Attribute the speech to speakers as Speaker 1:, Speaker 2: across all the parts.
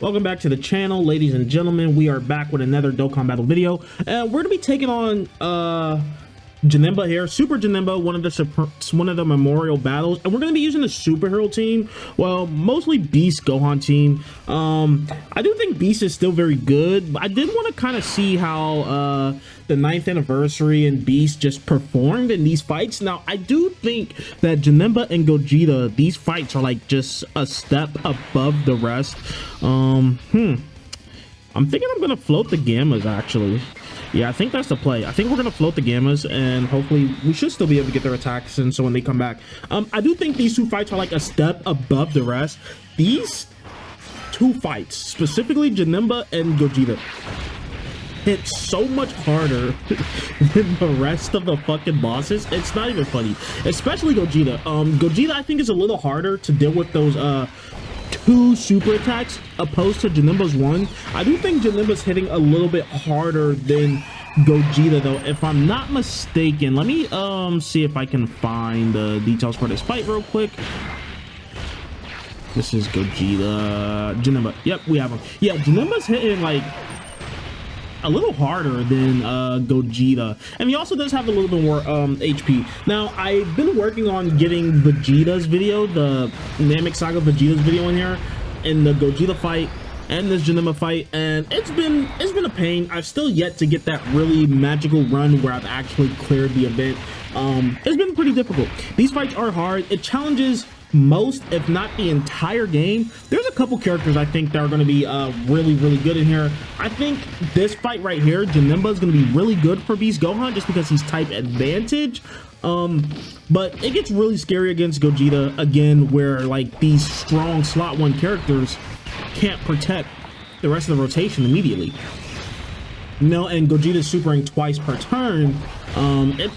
Speaker 1: Welcome back to the channel, ladies and gentlemen. We are back with another Dokkan battle video, and we're gonna be taking on Janemba here, Super Janemba, one of the memorial battles, and we're gonna be using the superhero team. Well, mostly Beast Gohan team. I do think Beast is still very good, but I did want to kind of see how the 9th anniversary and Beast just performed in these fights. Now, I do think that Janemba and Gogeta, these fights are like just a step above the rest. I'm thinking I'm gonna float the Gammas actually. Yeah, I think that's the play. I think we're gonna float the Gammas, and hopefully we should still be able to get their attacks in. So when they come back, I do think these two fights are like a step above the rest. These two fights, specifically Janemba and Gogeta, hit so much harder than the rest of the fucking bosses. It's not even funny, especially Gogeta. Gogeta, I think, is a little harder to deal with those two super attacks opposed to Janemba's one. I do think Janemba's hitting a little bit harder than Gogeta though, if I'm not mistaken. Let me see if I can find the details for this fight real quick. This is Gogeta, Janemba. Yep, we have him. Yeah, Janemba's hitting like a little harder than Gogeta, and he also does have a little bit more HP. Now, I've been working on getting Vegeta's video, the Namek Saga Vegeta's video in here, in the Gogeta fight and this Janemba fight, and it's been a pain. I've still yet to get that really magical run where I've actually cleared the event. It's been pretty difficult. These fights are hard. It challenges most, if not the entire game. There's a couple characters I think that are going to be really good in here. I think this fight right here, Janemba, is going to be really good for Beast Gohan just because he's type advantage. But it gets really scary against Gogeta again, where like these strong slot 1 characters can't protect the rest of the rotation immediately. No, and Gogeta's supering twice per turn.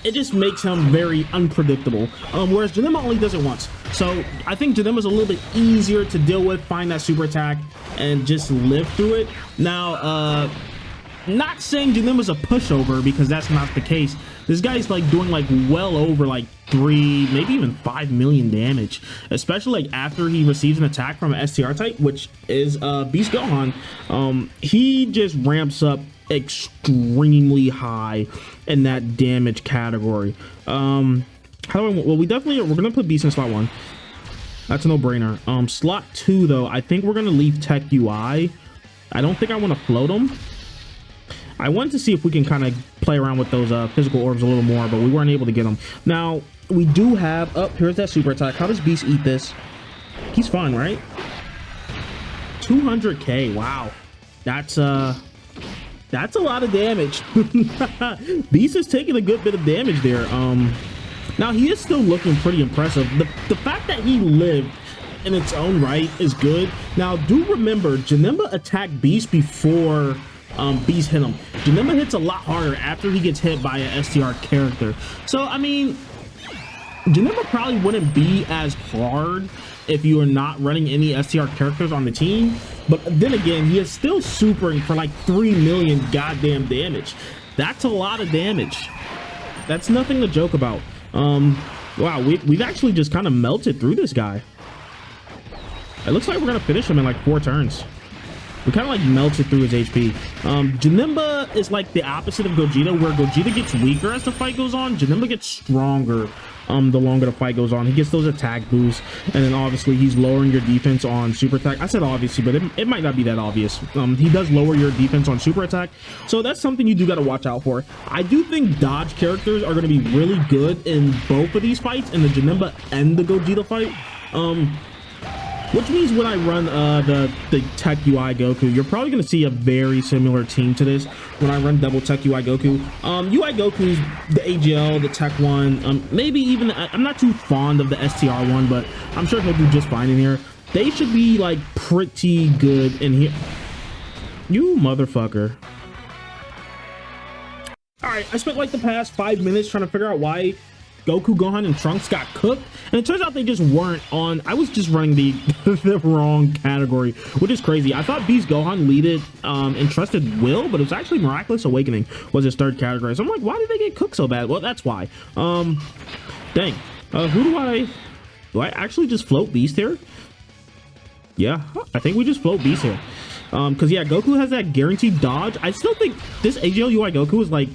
Speaker 1: It just makes him very unpredictable. Whereas Janemba only does it once. So I think Janemba's a little bit easier to deal with, find that super attack, and just live through it. Now, not saying Janemba's a pushover, because that's not the case. This guy's like doing like well over like 3, maybe even 5 million damage, especially like after he receives an attack from an STR type, which is Beast Gohan. He just ramps up extremely high in that damage category. How do I, well, we're gonna put Beast in slot 1. That's a no-brainer. Slot 2 though, I think we're gonna leave Tech UI. I don't think I want to float him. I wanted to see if we can kind of play around with those physical orbs a little more, but we weren't able to get them. Now we do have here's that super attack. How does Beast eat this? He's fine, right? 200k. Wow, that's a lot of damage. Beast is taking a good bit of damage there. Now he is still looking pretty impressive. The fact that he lived in its own right is good. Now do remember, Janemba attacked Beast before Beast hit him. Janemba hits a lot harder after he gets hit by an STR character. So I mean, Janemba probably wouldn't be as hard if you are not running any STR characters on the team. But then again, he is still supering for like 3 million goddamn damage. That's a lot of damage. That's nothing to joke about. Wow, we've actually just kind of melted through this guy. It looks like we're gonna finish him in like 4 turns. We kind of like melted through his HP. Janemba is like the opposite of Gogeta, where Gogeta gets weaker as the fight goes on. Janemba gets stronger the longer the fight goes on. He gets those attack boosts, and then obviously he's lowering your defense on super attack. I said obviously, but it might not be that obvious. He does lower your defense on super attack, so that's something you do got to watch out for. I do think dodge characters are going to be really good in both of these fights, in the Janemba and the Gogeta fight. Which means when I run the Tech UI Goku, you're probably going to see a very similar team to this when I run double Tech UI Goku. UI Goku's the AGL, the Tech one, maybe even, I'm not too fond of the STR one, but I'm sure he'll do just fine in here. They should be like pretty good in here. You motherfucker. Alright, I spent like the past 5 minutes trying to figure out why Goku, Gohan, and Trunks got cooked, and it turns out they just weren't on. I was just running the the wrong category, which is crazy. I thought Beast Gohan leaded Entrusted Will, but it was actually Miraculous Awakening was his 3rd category. So I'm like, why did they get cooked so bad? Well, that's why. Dang. Who do I actually just float Beast here? Yeah, I think we just float Beast here. Because yeah, Goku has that guaranteed dodge. I still think this AGL UI Goku is like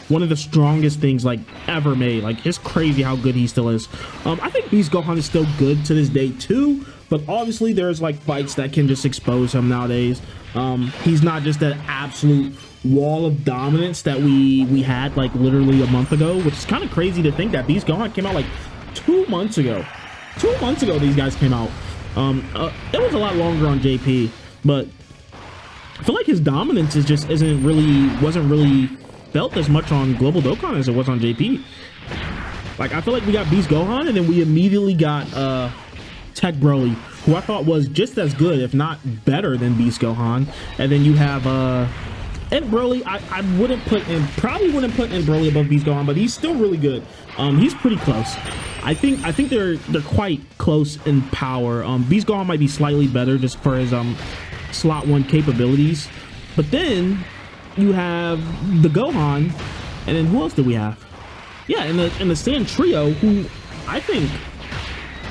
Speaker 1: one of the strongest things like ever made. Like, it's crazy how good he still is. I think Beast Gohan is still good to this day too, but obviously there's like fights that can just expose him nowadays. He's not just that absolute wall of dominance that we had like literally a month ago, which is kind of crazy to think that Beast Gohan came out like 2 months ago. 2 months ago these guys came out. It was a lot longer on JP, but I feel like his dominance is just wasn't really felt as much on Global Dokkan as it was on JP. Like, I feel like we got Beast Gohan, and then we immediately got Tech Broly, who I thought was just as good, if not better than Beast Gohan. And then you have and Broly, I probably wouldn't put in Broly above Beast Gohan, but he's still really good. He's pretty close. I think they're quite close in power. Beast Gohan might be slightly better just for his slot 1 capabilities, but then you have the Gohan, and then who else do we have? Yeah, in the Saiyan trio, who I think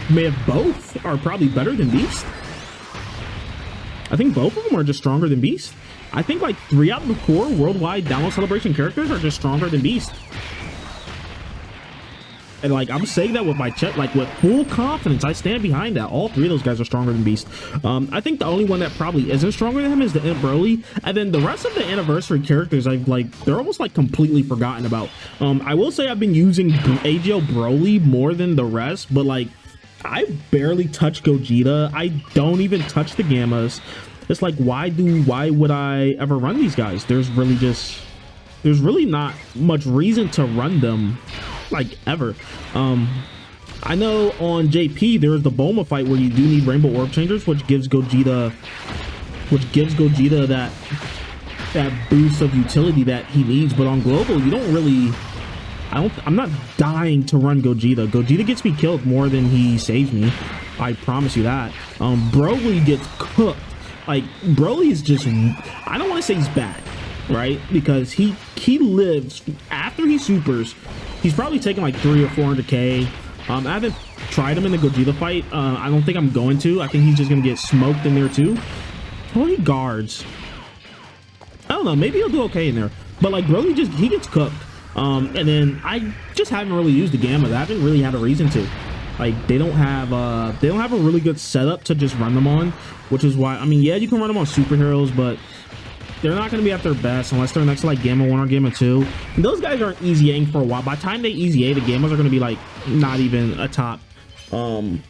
Speaker 1: may have both are probably better than Beast. I think both of them are just stronger than Beast. I think like 3 out of the 4 worldwide download celebration characters are just stronger than Beast. And like, I'm saying that with my chest, like with full confidence. I stand behind that. All 3 of those guys are stronger than Beast. I think the only one that probably isn't stronger than him is the Imp Broly. And then the rest of the anniversary characters, they're almost like completely forgotten about. I will say I've been using AGL Broly more than the rest, but like, I barely touch Gogeta. I don't even touch the Gammas. It's like, why would I ever run these guys? There's really not much reason to run them, like, ever. I know on JP there's the Bulma fight where you do need Rainbow Orb Changers, which gives Gogeta that boost of utility that he needs. But on Global, you don't really, I'm not dying to run Gogeta. Gogeta gets me killed more than he saves me, I promise you that. Broly gets cooked. Like, Broly is just, I don't want to say he's bad, right? Because he lives after he supers. He's probably taking like 300 or 400k. I haven't tried him in the Gogeta fight. I don't think I'm going to. I think he's just gonna get smoked in there too. Oh, he guards. I don't know. Maybe he'll do okay in there. But like, Broly he gets cooked. And then I just haven't really used the Gamma. I haven't really had a reason to. Like, they don't have a really good setup to just run them on, which is why, I mean, yeah, you can run them on superheroes, but they're not going to be at their best unless they're next to like Gamma 1 or Gamma 2. And those guys aren't easy Aing for a while. By the time they easy A, the Gammas are going to be like not even a top 20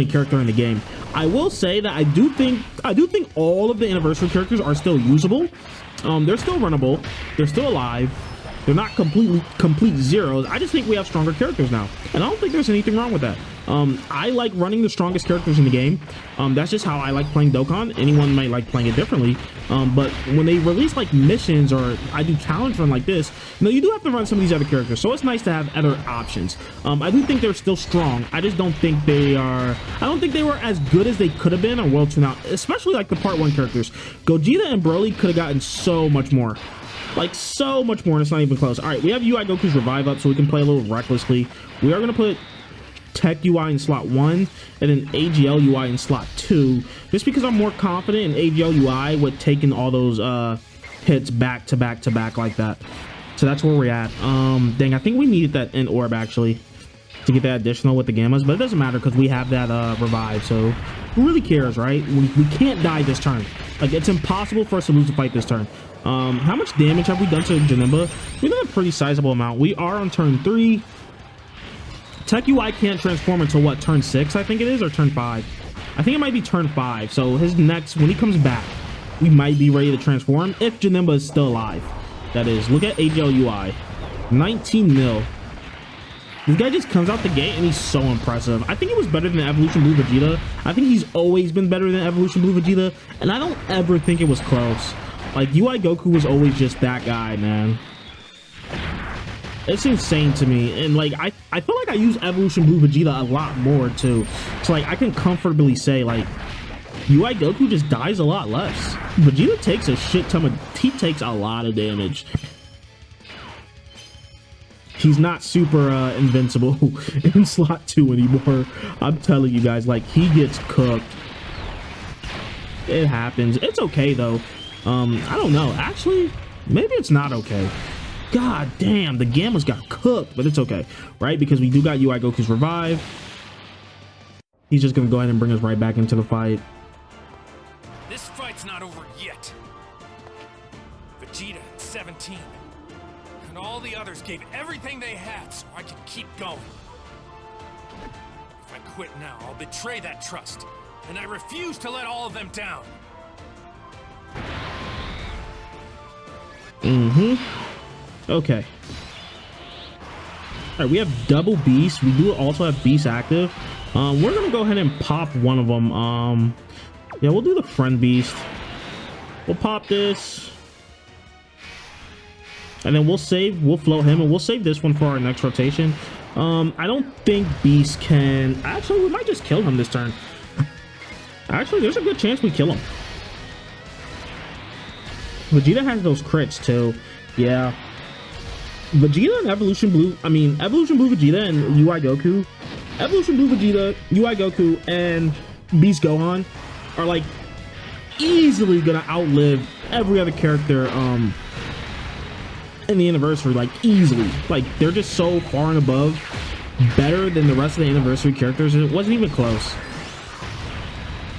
Speaker 1: character in the game. I will say that I do think all of the anniversary characters are still usable. They're still runnable. They're still alive. They're not complete zeros. I just think we have stronger characters now, and I don't think there's anything wrong with that. I like running the strongest characters in the game. That's just how I like playing Dokkan. Anyone might like playing it differently. But when they release like missions, or I do challenge run like this, you know, you do have to run some of these other characters. So it's nice to have other options. I do think they're still strong. I just don't think they are. I don't think they were as good as they could have been on World 2 now, especially like the Part 1 characters. Gogeta and Broly could have gotten so much more. Like, so much more, and it's not even close. All right, we have UI Goku's revive up, so we can play a little recklessly. We are going to put Tech UI in slot 1, and then AGL UI in slot 2, just because I'm more confident in AGL UI with taking all those hits back to back to back like that. So that's where we're at. Dang, I think we needed that in orb, actually, to get that additional with the Gammas, but it doesn't matter because we have that revive, so who really cares, right? We can't die this turn. Like, it's impossible for us to lose the fight this turn. How much damage have we done to Janemba? We've done a pretty sizable amount. We are on turn 3. Tech UI can't transform until what, turn 6 I think it is, or turn 5? I think it might be turn 5. So his next, when he comes back, we might be ready to transform if Janemba is still alive. That is, look at AGL UI, 19 mil. This guy just comes out the gate and he's so impressive. I think he was better than Evolution Blue Vegeta. I think he's always been better than Evolution Blue Vegeta, and I don't ever think it was close. Like, UI Goku was always just that guy, man. It's insane to me. And like, I feel like I use Evolution Blue Vegeta a lot more too. So like, I can comfortably say like, UI Goku just dies a lot less. Vegeta takes a shit ton of, he takes a lot of damage. He's not super invincible in slot 2 anymore. I'm telling you guys, like, he gets cooked. It happens. It's okay though. I don't know. Actually, maybe it's not okay. God damn, the Gammas got cooked, but it's okay, right? Because we do got UI Goku's revive. He's just gonna go ahead and bring us right back into the fight.
Speaker 2: This fight's not over yet. Vegeta at 17. And all the others gave everything they had so I could keep going. If I quit now, I'll betray that trust. And I refuse to let all of them down.
Speaker 1: Okay. All right, we have double Beast. We do also have Beast active. We're gonna go ahead and pop one of them. Yeah, we'll do the friend Beast. We'll pop this. And then we'll float him, and we'll save this one for our next rotation. I don't think Beast can... Actually, we might just kill him this turn. Actually, there's a good chance we kill him. Vegeta has those crits, too. Yeah. Vegeta and Evolution Blue... I mean, Evolution Blue Vegeta and UI Goku... Evolution Blue Vegeta, UI Goku, and Beast Gohan are, like, easily gonna outlive every other character, in the anniversary, like easily. Like they're just so far and above better than the rest of the anniversary characters. It wasn't even close.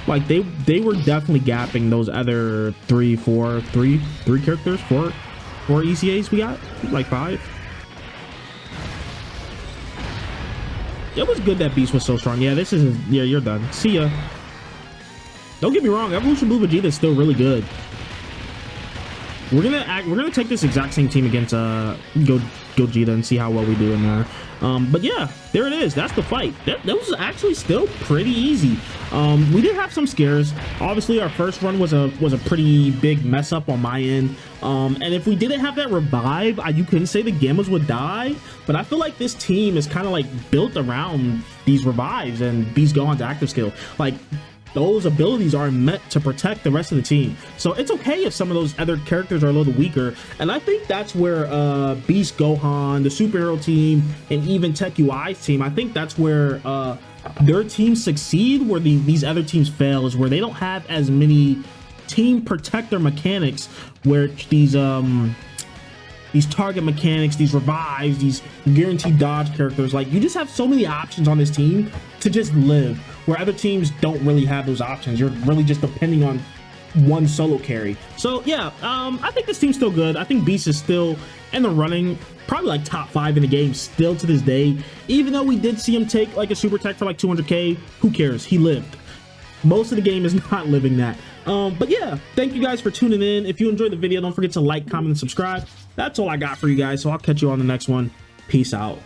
Speaker 1: Like they were definitely gapping those other three characters, four ECAs we got, like 5. It was good that Beast was so strong. Yeah, this is, yeah, you're done. See ya. Don't get me wrong, Evolution Blue Vegeta is still really good. We're gonna take this exact same team against Gogeta and see how well we do in there. But yeah, there it is. That's the fight. That was actually still pretty easy. We did have some scares. Obviously, our first run was a pretty big mess up on my end. And if we didn't have that revive, you couldn't say the Gammas would die. But I feel like this team is kind of like built around these revives and Beast Gohan's active skill. Like, those abilities are meant to protect the rest of the team. So it's okay if some of those other characters are a little weaker. And I think that's where Beast Gohan, the superhero team, and even Tech UI's team, I think that's where their teams succeed, where these other teams fail, is where they don't have as many team protector mechanics, where these target mechanics, these revives, these guaranteed dodge characters, like you just have so many options on this team to just live, where other teams don't really have those options. You're really just depending on one solo carry. So yeah, I think this team's still good. I think Beast is still in the running, probably like top 5 in the game still to this day. Even though we did see him take like a super tech for like 200k, who cares? He lived. Most of the game is not living that. But yeah, thank you guys for tuning in. If you enjoyed the video, don't forget to like, comment, and subscribe. That's all I got for you guys, so I'll catch you on the next one. Peace out.